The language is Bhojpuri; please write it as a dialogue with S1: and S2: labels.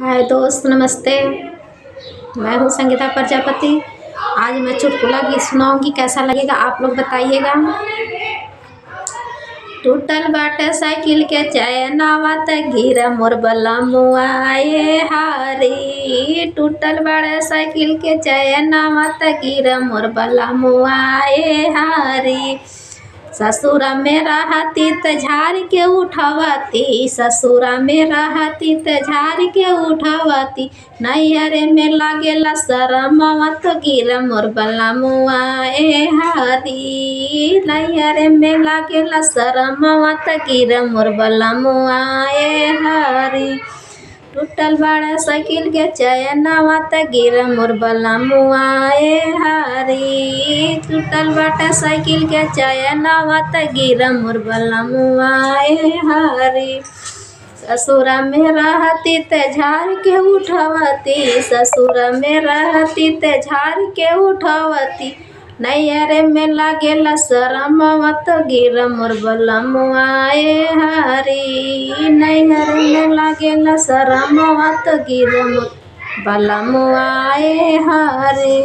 S1: हाय दोस्त, नमस्ते। मैं हूँ संगीता प्रजापति। आज मैं चुटकुला गीत सुनाऊंगी, कैसा लगेगा आप लोग बताइएगा। टूटल बाटे साइकिल के चैनवा त गिर मोर बलमुआ ए हारी। टूटल बाटे साइकिल के चैनवा त गिर मोर बलमुआ ए हारी। ससुरा मेरा हाथी त झाड़ के उठावती, ससुरा मेरा हाथी त झाड़ के उठावती। नैहरे में लागेला शरमवा तो गिर मोर बलमुआ ए हारी। नैहरे में लागेला शरमवा तो गिर मोर बलमुआ ए हारी। टूटल बाड़ा साइकिल के चैनवा त गिर मोर बलमुआ ए हारी। टूटल बाटा साइकिल के चैनवा त गिर मोर बलमुआ ए हारी। ससुरा मेरा हाथी त झाड़ के उठावती, ससुरा मेरा हाथी त झाड़ के उठावती। नैहरे में लागेला शरमवा तो गिर मोर बलमुआ ए हारी। नैहरे में लागेला शरमवा तो गिर मोर बलमुआ ए हारी।